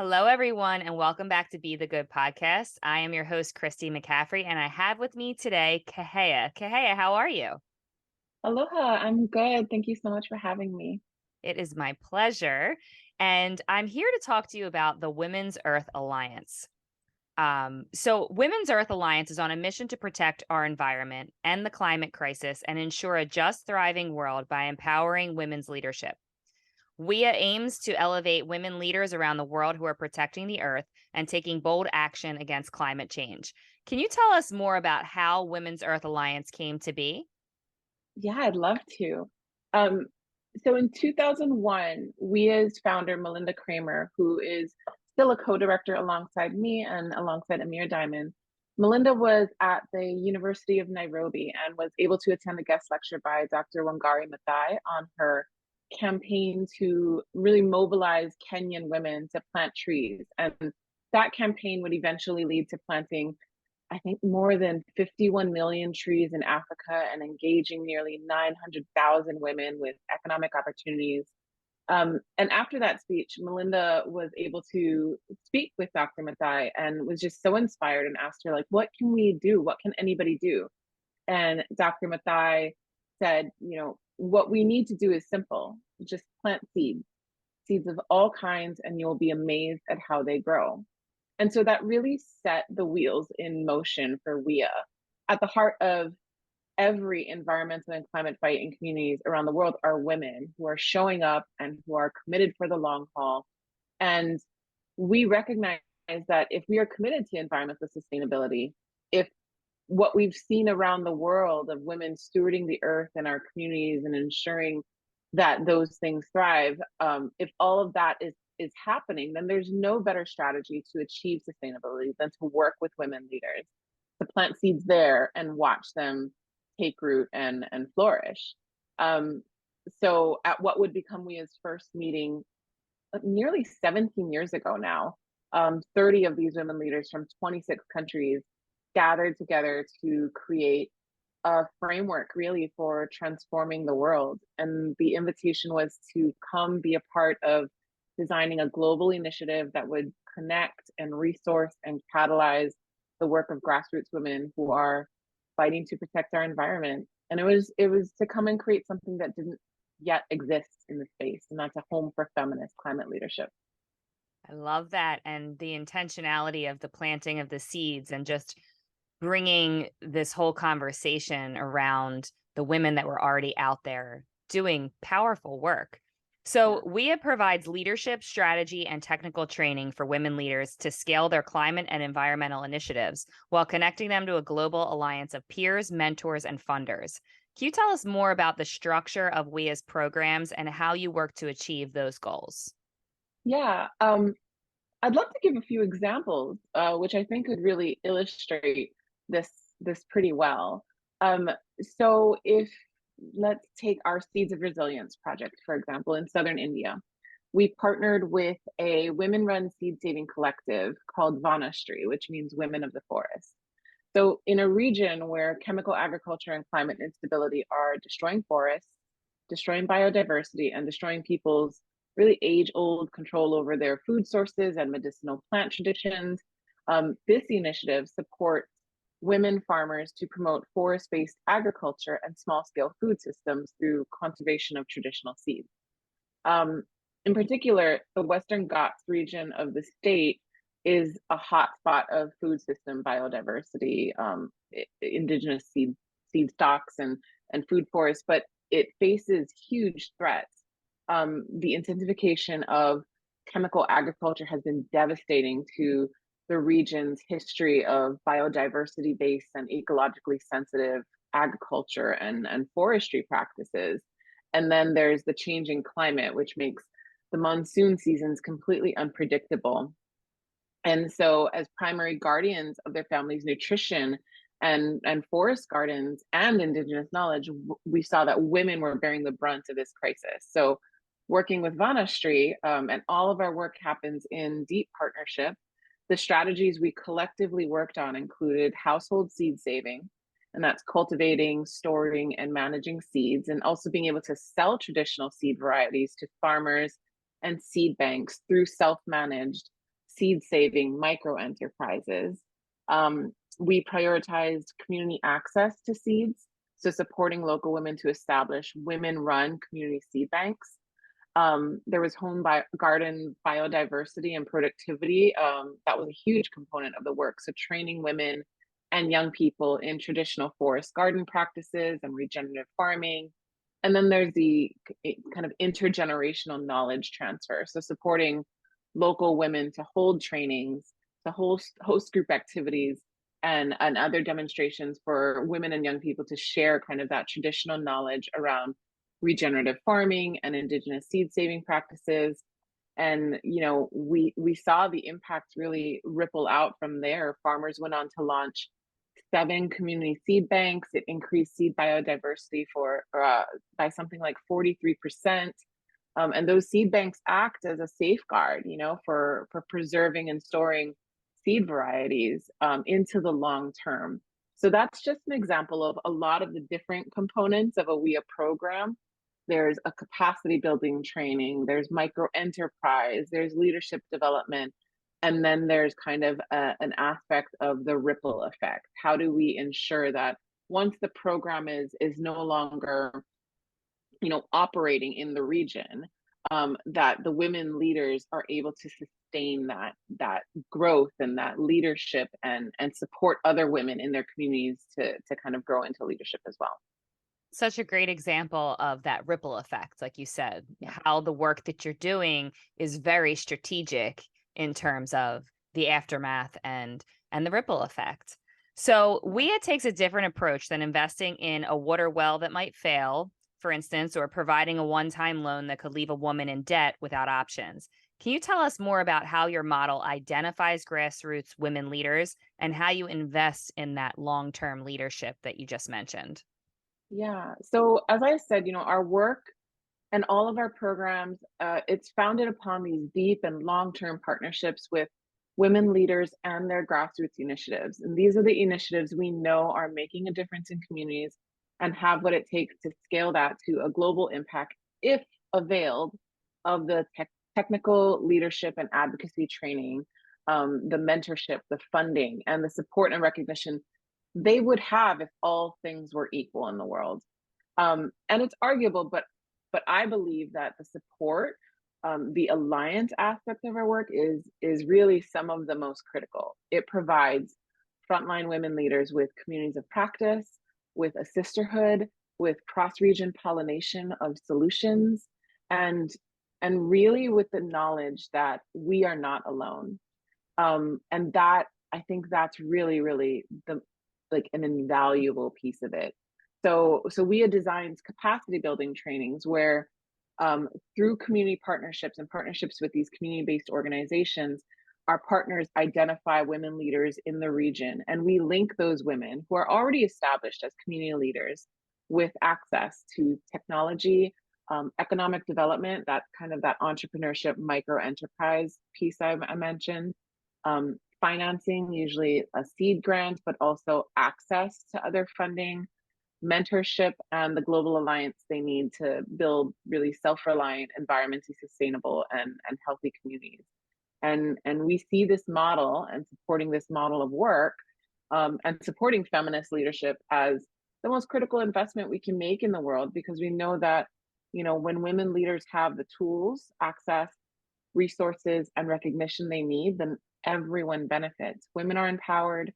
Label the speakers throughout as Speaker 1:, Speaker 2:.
Speaker 1: Hello, everyone, and welcome back to Be the Good podcast. I am your host, Christy McCaffrey, and I have with me today Kahea. Kahea, how are you?
Speaker 2: Aloha, I'm good. Thank you so much for having me.
Speaker 1: It is my pleasure. And I'm here to talk to you about the Women's Earth Alliance. Women's Earth Alliance is on a mission to protect our environment, end the climate crisis, and ensure a just, thriving world by empowering women's leadership. WIA aims to elevate women leaders around the world who are protecting the earth and taking bold action against climate change. Can you tell us more about how Women's Earth Alliance came to be?
Speaker 2: Yeah, I'd love to. Um, so in 2001, WIA's founder, Melinda Kramer, who is still a co-director alongside me and alongside Amir Diamond, Melinda was at the University of Nairobi and was able to attend a guest lecture by Dr. Wangari Maathai on her campaign to really mobilize Kenyan women to plant trees. And that campaign would eventually lead to planting I think more than 51 million trees in Africa and engaging nearly 900,000 women with economic opportunities. And after that speech, Melinda was able to speak with Dr. Mathai and was just so inspired and asked her, like, what can we do? What can anybody do? And Dr. Mathai said, what we need to do is simple. Just plant seeds, seeds of all kinds, and you'll be amazed at how they grow. And so that really set the wheels in motion for WIA. At the heart of every environmental and climate fight in communities around the world are women who are showing up and who are committed for the long haul. And we recognize that if we are committed to environmental sustainability, if what we've seen around the world of women stewarding the earth and our communities and ensuring that those things thrive, if all of that is happening, then there's no better strategy to achieve sustainability than to work with women leaders, to plant seeds there and watch them take root and flourish. Um, so at what would become WIA's first meeting nearly 17 years ago now, 30 of these women leaders from 26 countries gathered together to create a framework really for transforming the world. And the invitation was to come be a part of designing a global initiative that would connect and resource and catalyze the work of grassroots women who are fighting to protect our environment. And it was to come and create something that didn't yet exist in the space, and that's a home for feminist climate leadership.
Speaker 1: I love that. And the intentionality of the planting of the seeds and just bringing this whole conversation around the women that were already out there doing powerful work. So,
Speaker 2: Yeah.
Speaker 1: WIA provides leadership, strategy, and technical training for women leaders to scale their climate and environmental initiatives while connecting them to a global alliance of peers, mentors, and funders. Can you tell us more about the structure of WIA's programs and how you work to achieve those goals?
Speaker 2: Yeah. I'd love to give a few examples, which I think could really illustrate this this pretty well. Um, so if let's take our Seeds of Resilience project, for example, in southern India. We partnered with a women-run seed saving collective called Vanashri, which means Women of the Forest. So in a region where chemical agriculture and climate instability are destroying forests, destroying biodiversity, and destroying people's really age-old control over their food sources and medicinal plant traditions, this initiative supports women farmers to promote forest-based agriculture and small-scale food systems through conservation of traditional seeds. Um, in particular, the Western Ghats region of the state is a hotspot of food system biodiversity, indigenous seed stocks and food forests, but it faces huge threats. The intensification of chemical agriculture has been devastating to the region's history of biodiversity based and ecologically sensitive agriculture and forestry practices. And then there's the changing climate, which makes the monsoon seasons completely unpredictable. And so, as primary guardians of their family's nutrition and forest gardens and indigenous knowledge, we saw that women were bearing the brunt of this crisis. So, working with Vanashri, and all of our work happens in deep partnership. The strategies we collectively worked on included household seed saving, and that's cultivating, storing, and managing seeds, and also being able to sell traditional seed varieties to farmers and seed banks through self managed seed saving micro enterprises. We prioritized community access to seeds, so supporting local women to establish women run community seed banks. There was garden biodiversity and productivity. That was a huge component of the work. So training women and young people in traditional forest garden practices and regenerative farming. And then there's the kind of intergenerational knowledge transfer. So supporting local women to hold trainings, to host group activities, and other demonstrations for women and young people to share kind of that traditional knowledge around regenerative farming and indigenous seed saving practices. And we saw the impact really ripple out from there. Farmers went on to launch 7 community seed banks. It increased seed biodiversity by something like 43%. And those seed banks act as a safeguard, for preserving and storing seed varieties into the long term. So that's just an example of a lot of the different components of a WIA program. There's a capacity building training, there's micro enterprise, there's leadership development, and then there's kind of an aspect of the ripple effect. How do we ensure that once the program is no longer operating in the region, that the women leaders are able to sustain that growth and that leadership, and support other women in their communities to kind of grow into leadership as well.
Speaker 1: Such a great example of that ripple effect, like you said,
Speaker 2: Yeah.
Speaker 1: how the work that you're doing is very strategic in terms of the aftermath and the ripple effect. So, WIA takes a different approach than investing in a water well that might fail, for instance, or providing a one-time loan that could leave a woman in debt without options. Can you tell us more about how your model identifies grassroots women leaders and how you invest in that long-term leadership that you just mentioned?
Speaker 2: Yeah. So as I said, our work and all of our programs, it's founded upon these deep and long-term partnerships with women leaders and their grassroots initiatives. And these are the initiatives we know are making a difference in communities and have what it takes to scale that to a global impact if availed of the technical leadership and advocacy training, the mentorship, the funding, and the support and recognition they would have if all things were equal in the world. And it's arguable, but I believe that the support, the alliance aspect of our work is really some of the most critical. It provides frontline women leaders with communities of practice, with a sisterhood, with cross-region pollination of solutions, and really with the knowledge that we are not alone. And that I think that's really, really the like an invaluable piece of it. So WIA designs capacity building trainings where, through community partnerships and partnerships with these community-based organizations, our partners identify women leaders in the region, and we link those women who are already established as community leaders with access to technology, economic development, that entrepreneurship micro enterprise piece I mentioned, financing, usually a seed grant, but also access to other funding, mentorship, and the global alliance they need to build really self-reliant, environmentally sustainable, and healthy communities. And we see this model and supporting this model of work, and supporting feminist leadership as the most critical investment we can make in the world, because we know that when women leaders have the tools, access, resources, and recognition they need, then everyone benefits. Women are empowered,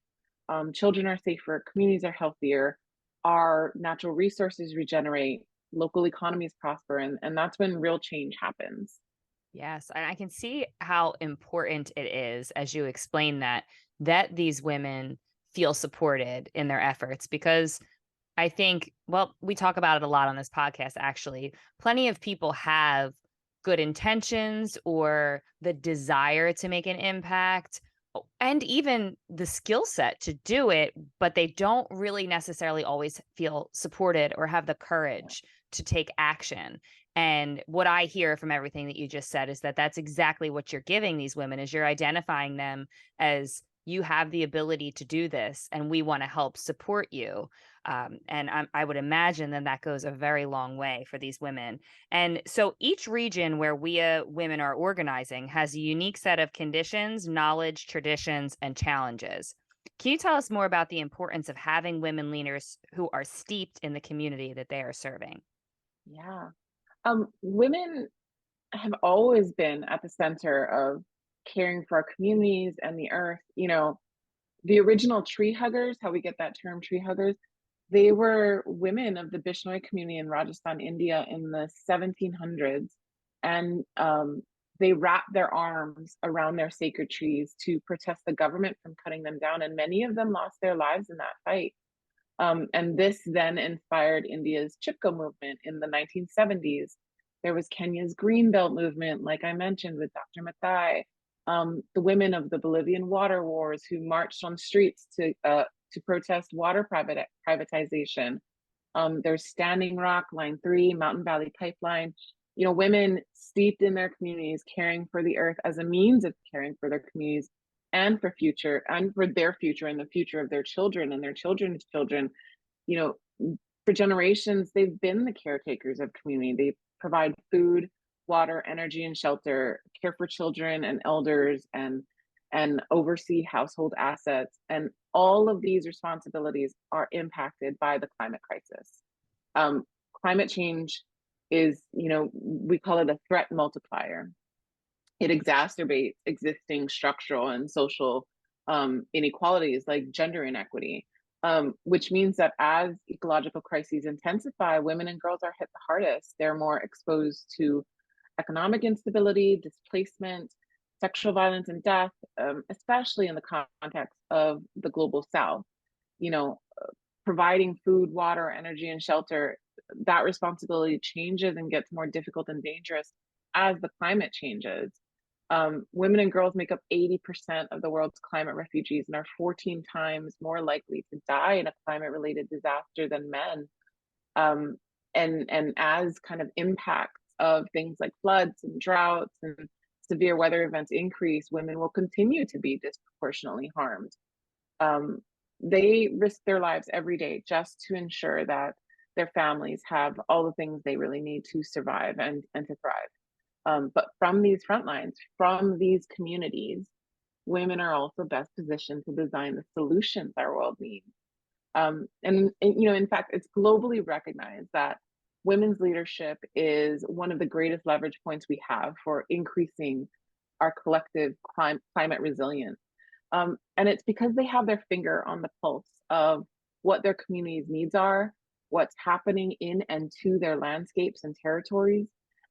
Speaker 2: children are safer, communities are healthier, our natural resources regenerate, local economies prosper, and that's when real change happens.
Speaker 1: Yes, and I can see how important it is as you explain that these women feel supported in their efforts because I think, well, we talk about it a lot on this podcast actually. Plenty of people have good intentions or the desire to make an impact and even the skill set to do it, but they don't really necessarily always feel supported or have the courage to take action. And what I hear from everything that you just said is that that's exactly what you're giving these women is you're identifying them as you have the ability to do this, and we want to help support you. I would imagine then that goes a very long way for these women. And so each region where WIA women are organizing has a unique set of conditions, knowledge, traditions, and challenges. Can you tell us more about the importance of having women leaders who are steeped in the community that they are serving?
Speaker 2: Yeah. Women have always been at the center of caring for our communities and the earth. The original tree huggers, how we get that term tree huggers, they were women of the Bishnoi community in Rajasthan, India in the 1700s. And they wrapped their arms around their sacred trees to protest the government from cutting them down. And many of them lost their lives in that fight. And this then inspired India's Chipko movement in the 1970s. There was Kenya's Green Belt movement, like I mentioned, with Dr. Mathai. The women of the Bolivian water wars who marched on streets to protest water privatization. There's Standing Rock, Line 3, Mountain Valley Pipeline. Women steeped in their communities, caring for the earth as a means of caring for their communities and for their future and the future of their children and their children's children. You for generations, they've been the caretakers of community. They provide food, water, energy, and shelter, care for children and elders, and oversee household assets. And all of these responsibilities are impacted by the climate crisis. Um, Climate change is, we call it a threat multiplier. It exacerbates existing structural and social inequalities like gender inequity, which means that as ecological crises intensify, women and girls are hit the hardest. They're more exposed to economic instability, displacement, sexual violence, and death, especially in the context of the global South. You know, Providing food, water, energy, and shelter, that responsibility changes and gets more difficult and dangerous as the climate changes. Women and girls make up 80% of the world's climate refugees and are 14 times more likely to die in a climate related disaster than men. Um, and as kind of impacts of things like floods and droughts and severe weather events increase, women will continue to be disproportionately harmed. Um, they risk their lives every day just to ensure that their families have all the things they really need to survive and to thrive. But from these front lines, from these communities, women are also best positioned to design the solutions our world needs. In fact, it's globally recognized that women's leadership is one of the greatest leverage points we have for increasing our collective climate resilience. And it's because they have their finger on the pulse of what their community's needs are, what's happening in and to their landscapes and territories,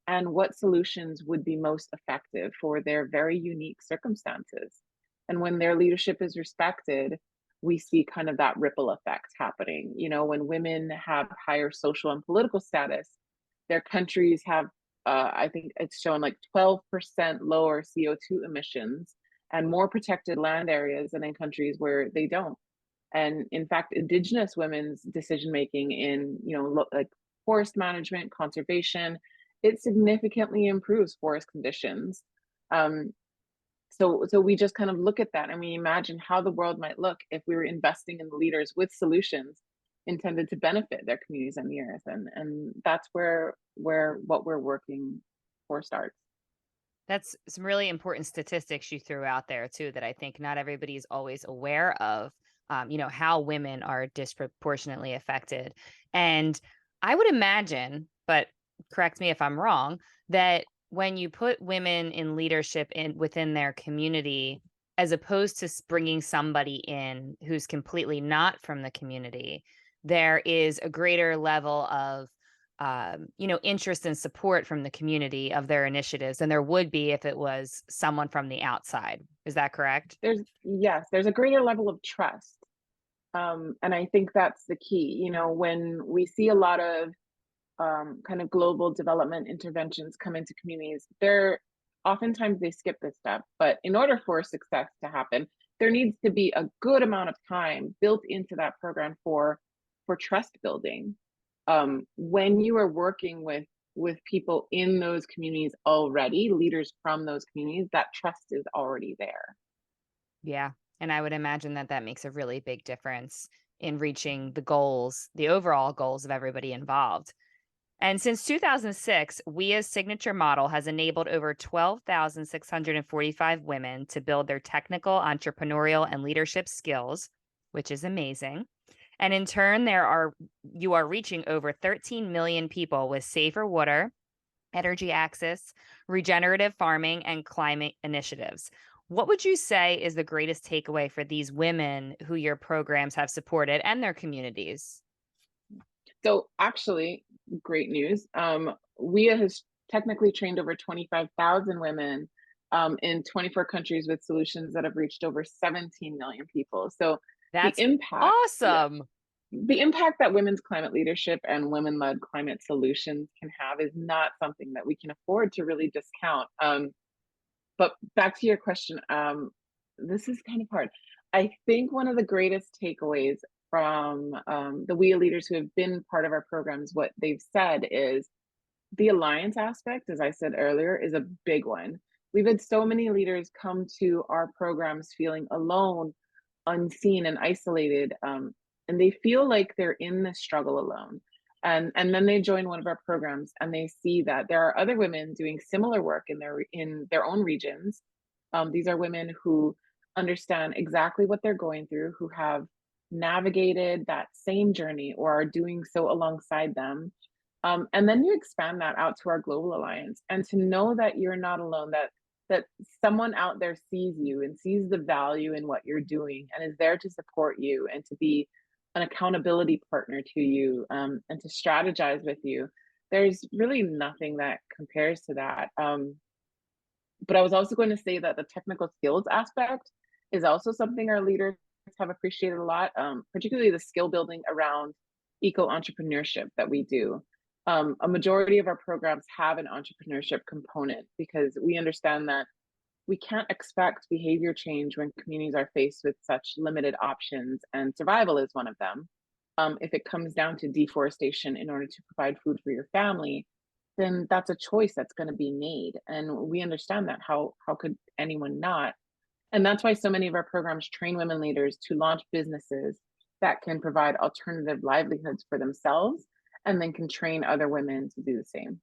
Speaker 2: and what solutions would be most effective for their very unique circumstances. And when their leadership is respected, we see kind of that ripple effect happening. When women have higher social and political status, their countries have, I think it's shown like 12% lower CO2 emissions and more protected land areas than in countries where they don't. And in fact, indigenous women's decision making in, like forest management, conservation, it significantly improves forest conditions. So we just kind of look at that and we imagine how the world might look if we were investing in the leaders with solutions intended to benefit their communities and the earth. And that's where what we're working for starts.
Speaker 1: That's some really important statistics you threw out there too that I think not everybody is always aware of. How women are disproportionately affected, and I would imagine, but correct me if I'm wrong, that when you put women in leadership in within their community, as opposed to bringing somebody in who's completely not from the community, there is a greater level of interest and support from the community of their initiatives than there would be if it was someone from the outside. Is that correct?
Speaker 2: There's a greater level of trust. And I think that's the key. When we see a lot of kind of global development interventions come into communities, they're oftentimes they skip this step. But in order for success to happen, there needs to be a good amount of time built into that program for trust building. When you are working with people in those communities already, leaders from those communities, that trust is already there.
Speaker 1: Yeah. And I would imagine that that makes a really big difference in reaching the goals, the overall goals of everybody involved. And since 2006, WIA's signature model has enabled over 12,645 women to build their technical, entrepreneurial, and leadership skills, which is amazing. And in turn, you are reaching over 13 million people with safer water, energy access, regenerative farming, and climate initiatives. What would you say is the greatest takeaway for these women who your programs have supported and their communities?
Speaker 2: So actually, great news. WIA has technically trained over 25,000 women in 24 countries with solutions that have reached over 17 million people. So the
Speaker 1: That's
Speaker 2: impact, yeah,
Speaker 1: awesome.
Speaker 2: the impact that women's climate leadership and women-led climate solutions can have is not something that we can afford to really discount. But back to your question, this is kind of hard. I think one of the greatest takeaways from the WIA leaders who have been part of our programs, what they've said is the alliance aspect, as I said earlier, is a big one. We've had so many leaders come to our programs feeling alone, unseen, and isolated, and they feel like they're in this struggle alone. And then they join one of our programs and they see that there are other women doing similar work in their own regions. These are women who understand exactly what they're going through, who have navigated that same journey or are doing so alongside them. And then you expand that out to our global alliance, and to know that you're not alone, that someone out there sees you and sees the value in what you're doing and is there to support you and to be an accountability partner to you, and to strategize with you. There's really nothing that compares to that. But I was also going to say that the technical skills aspect is also something our leaders have appreciated a lot, particularly the skill building around eco entrepreneurship that we do. A majority of our programs have an entrepreneurship component because we understand that we can't expect behavior change when communities are faced with such limited options, and survival is one of them. If it comes down to deforestation in order to provide food for your family, then that's a choice that's going to be made. And we understand that. How could anyone not? And that's why so many of our programs train women leaders to launch businesses that can provide alternative livelihoods for themselves and then can train other women to do the same.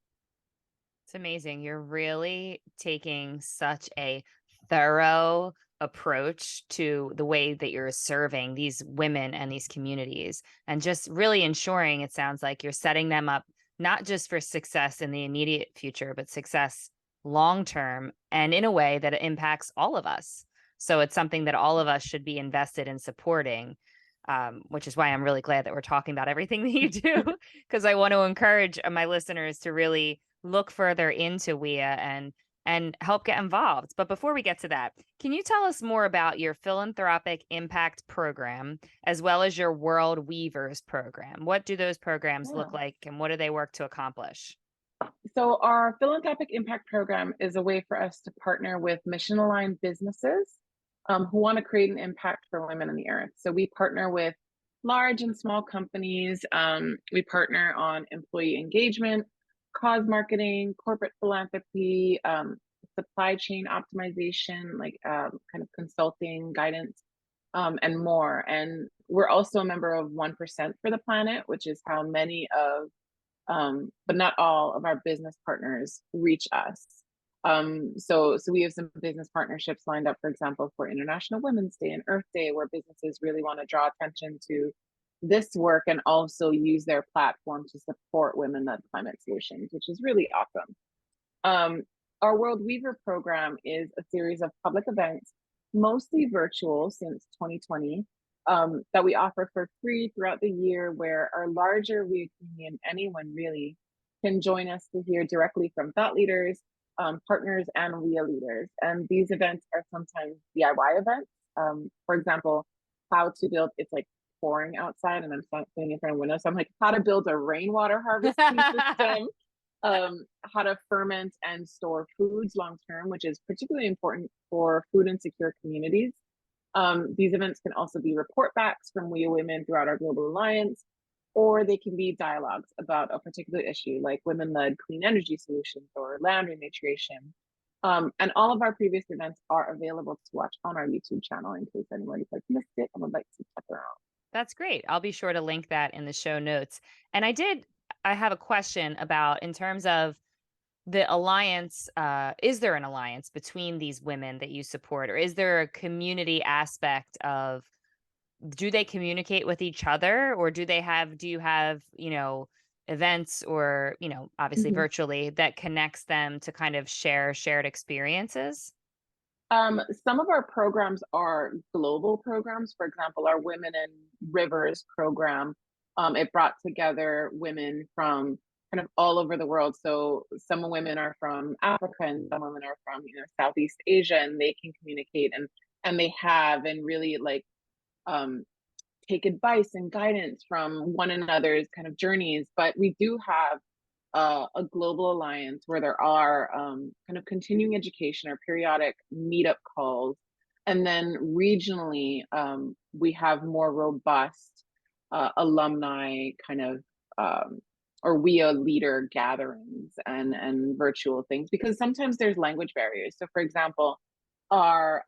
Speaker 1: It's amazing. You're really taking such a thorough approach to the way that you're serving these women and these communities, and just really ensuring it sounds like you're setting them up not just for success in the immediate future, but success long term and in a way that it impacts all of us. So it's something that all of us should be invested in supporting. Which is why I'm really glad that we're talking about everything that you do, because I want to encourage my listeners to really look further into WIA and help get involved. But before we get to that, can you tell us more about your philanthropic impact program as well as your World Weavers program? What do those programs look
Speaker 2: Yeah.
Speaker 1: like and what do they work to accomplish?
Speaker 2: So, our philanthropic impact program is a way for us to partner with mission aligned businesses who want to create an impact for women on the earth. So, we partner with large and small companies. We partner on employee engagement, cause marketing, corporate philanthropy, supply chain optimization, like kind of consulting, guidance, and more. And we're also a member of 1% for the Planet, which is how many of but not all of our business partners reach us. So we have some business partnerships lined up, for example, for International Women's Day and Earth Day, where businesses really want to draw attention to this work and also use their platform to support women-led climate solutions, which is really awesome. Um, our World Weaver program is a series of public events, mostly virtual since 2020, that we offer for free throughout the year, where our larger WEA community and anyone really can join us to hear directly from thought leaders, partners, and WEA leaders. And these events are sometimes DIY events. For example, how to build, it's like pouring outside and I'm sitting in front of a window. So I'm like, how to build a rainwater harvesting system, how to ferment and store foods long term, which is particularly important for food insecure communities. These events can also be report backs from WEA women throughout our global alliance, or they can be dialogues about a particular issue like women led clean energy solutions or land rematriation. And all of our previous events are available to watch on our YouTube channel in case anybody has missed it and would like to check it out.
Speaker 1: That's great. I'll be sure to link that in the show notes. And I have a question about in terms of the alliance. Is there an alliance between these women that you support, or is there a community aspect of do they communicate with each other, or do you have, events or, obviously
Speaker 2: Mhm.
Speaker 1: virtually that connects them to kind of share shared experiences?
Speaker 2: Some of our programs are global programs. For example, our Women in Rivers program, it brought together women from kind of all over the world. So some women are from Africa and some women are from, Southeast Asia, and they can communicate and they have and really like um, take advice and guidance from one another's kind of journeys. But we do have a global alliance where there are kind of continuing education or periodic meetup calls. And then regionally, we have more robust alumni kind of or WIA leader gatherings and virtual things because sometimes there's language barriers. So, for example, our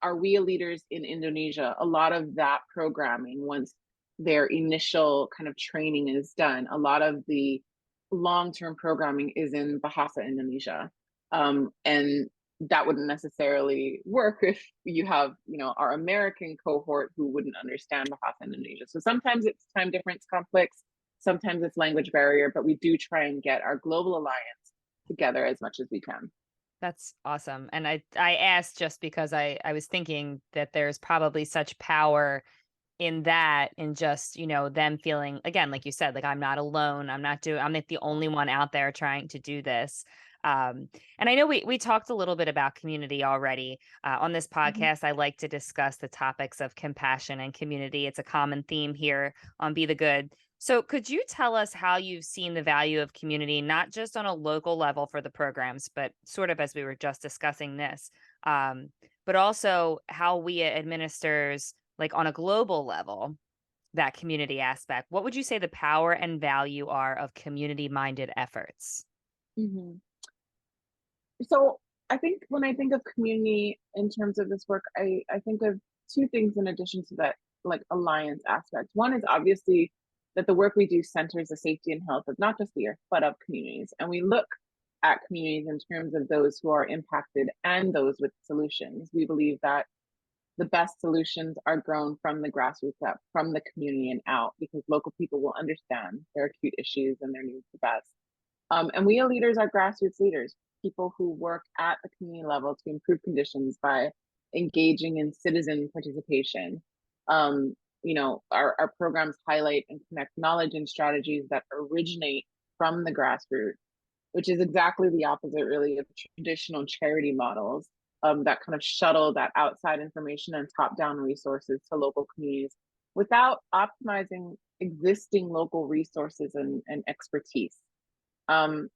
Speaker 2: our WIA leaders in Indonesia, a lot of that programming, once their initial kind of training is done, a lot of the long-term programming is in Bahasa Indonesia. And that wouldn't necessarily work if you have, our American cohort who wouldn't understand Bahasa Indonesia. So sometimes it's time difference conflicts, sometimes it's language barrier, but we do try and get our global alliance together as much as we can.
Speaker 1: That's awesome. And I asked just because I was thinking that there's probably such power in that, in just, them feeling again, like you said, like I'm not alone. I'm not the only one out there trying to do this. And I know we talked a little bit about community already. On this
Speaker 2: Mhm.
Speaker 1: podcast, I like to discuss the topics of compassion and community. It's a common theme here on Be the Good. So, could you tell us how you've seen the value of community, not just on a local level for the programs, but sort of as we were just discussing this, um, but also how we administers, like on a global level, that community aspect? What would you say the power and value are of community minded efforts?
Speaker 2: Mhm. So I think when I think of community in terms of this work, I think of two things in addition to that, like alliance aspect. One is obviously that the work we do centers the safety and health of not just the earth, but of communities. And we look at communities in terms of those who are impacted and those with solutions. We believe that the best solutions are grown from the grassroots up, from the community and out, because local people will understand their acute issues and their needs the best. And we leaders are grassroots leaders, people who work at the community level to improve conditions by engaging in citizen participation. Our programs highlight and connect knowledge and strategies that originate from the grassroots, which is exactly the opposite, really, of traditional charity models that kind of shuttle that outside information and top down resources to local communities without optimizing existing local resources and expertise. Um,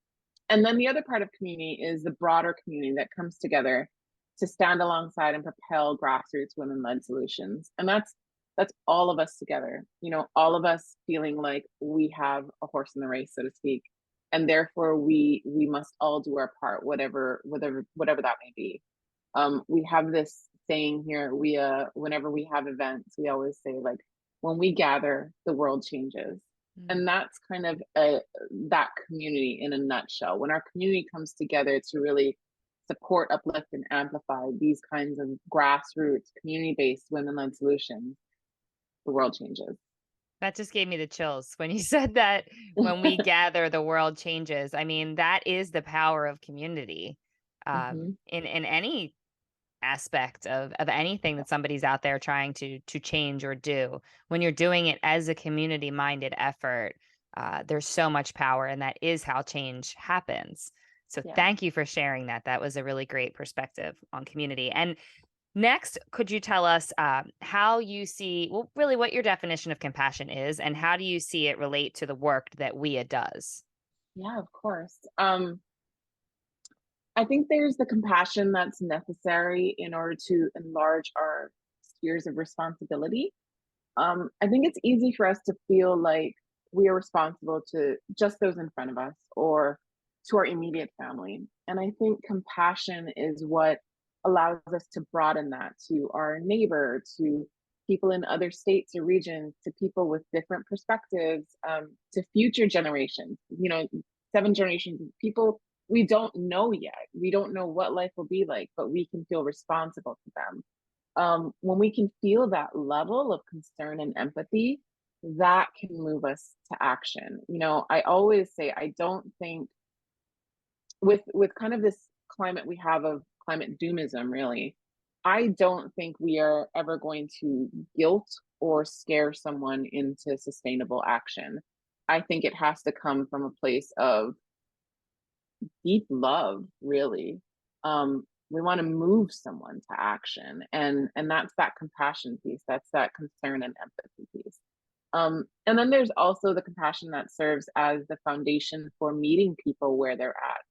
Speaker 2: and then the other part of community is the broader community that comes together to stand alongside and propel grassroots women-led solutions. And that's all of us together, all of us feeling like we have a horse in the race, so to speak. And therefore we must all do our part, whatever that may be. We have this saying here, whenever we have events, we always say like when we gather, the world changes.
Speaker 1: Mm.
Speaker 2: And that's kind of that community in a nutshell. When our community comes together to really support, uplift, and amplify these kinds of grassroots, community-based women-led solutions, the world changes.
Speaker 1: That just gave me the chills when you said that when we gather, the world changes. I mean, that is the power of community,
Speaker 2: Hmm.
Speaker 1: in any aspect of anything that somebody's out there trying to change or do. When you're doing it as a community minded effort, there's so much power, and that is how change happens. So
Speaker 2: Yeah.
Speaker 1: thank you for sharing that. That was a really great perspective on community. And next, could you tell us how you see, well, really what your definition of compassion is, and how do you see it relate to the work that WIA does?
Speaker 2: Yeah, of course. I think there's the compassion that's necessary in order to enlarge our spheres of responsibility. I think it's easy for us to feel like we are responsible to just those in front of us or to our immediate family. And I think compassion is what allows us to broaden that to our neighbor, to people in other states or regions, to people with different perspectives, to future generations, 7 generations of people we don't know yet. We don't know what life will be like, but we can feel responsible to them. When we can feel that level of concern and empathy, that can move us to action. I always say I don't think with kind of this climate we have of climate doomism, really, I don't think we are ever going to guilt or scare someone into sustainable action. I think it has to come from a place of deep love, really. We want to move someone to action, and that's that compassion piece. That's that concern and empathy piece. And then there's also the compassion that serves as the foundation for meeting people where they're at.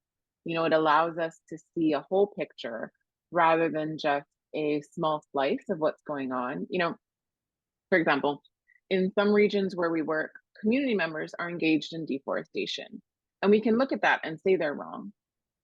Speaker 2: It allows us to see a whole picture rather than just a small slice of what's going on. For example, in some regions where we work, community members are engaged in deforestation. And we can look at that and say they're wrong.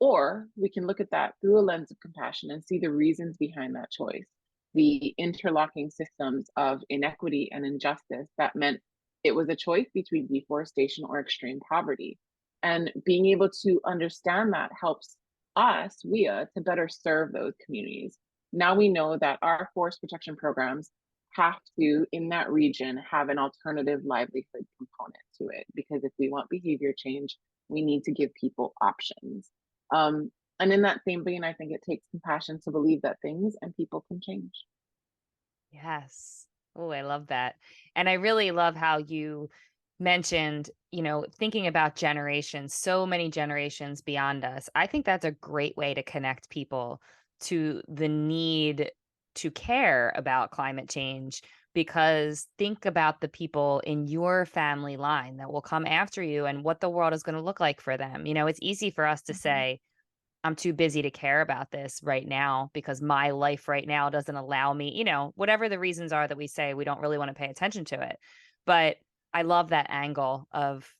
Speaker 2: Or we can look at that through a lens of compassion and see the reasons behind that choice, the interlocking systems of inequity and injustice that meant it was a choice between deforestation or extreme poverty. And being able to understand that helps us, WIA, to better serve those communities. Now we know that our forest protection programs have to, in that region, have an alternative livelihood component to it. Because if we want behavior change, we need to give people options. And in that same vein, I think it takes compassion to believe that things and people can change.
Speaker 1: Yes. Oh, I love that. And I really love how you mentioned, thinking about generations, so many generations beyond us. I think that's a great way to connect people to the need to care about climate change, because think about the people in your family line that will come after you and what the world is going to look like for them. It's easy for us to
Speaker 2: Mhm.
Speaker 1: say, I'm too busy to care about this right now because my life right now doesn't allow me, whatever the reasons are that we say we don't really want to pay attention to it. But I love that angle of,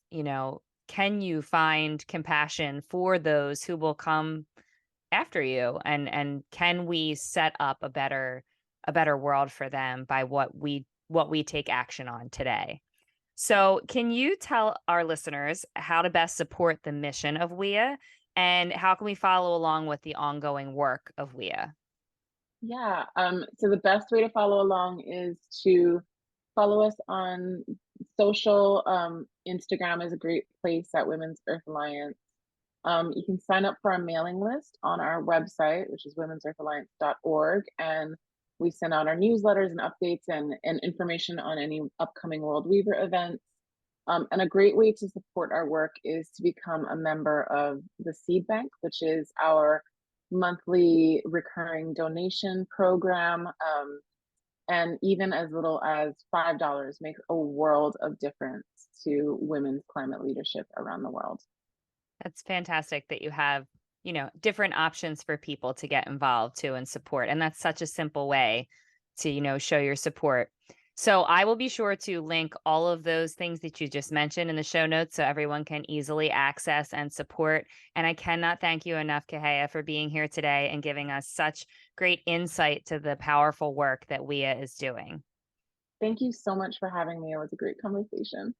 Speaker 1: can you find compassion for those who will come after you, and can we set up a better world for them by what we take action on today? So, can you tell our listeners how to best support the mission of WIA, and how can we follow along with the ongoing work of WIA?
Speaker 2: Yeah. So the best way to follow along is to follow us on social. Instagram is a great place at Women's Earth Alliance. You can sign up for our mailing list on our website, which is women'searthalliance.org. And we send out our newsletters and updates and information on any upcoming World Weaver events. And a great way to support our work is to become a member of the Seed Bank, which is our monthly recurring donation program. And even as little as $5 makes a world of difference to women's climate leadership around the world.
Speaker 1: That's fantastic that you have, different options for people to get involved too and support. And that's such a simple way to, show your support. So I will be sure to link all of those things that you just mentioned in the show notes so everyone can easily access and support. And I cannot thank you enough, Kahea, for being here today and giving us such great insight to the powerful work that WIA is doing.
Speaker 2: Thank you so much for having me. It was a great conversation.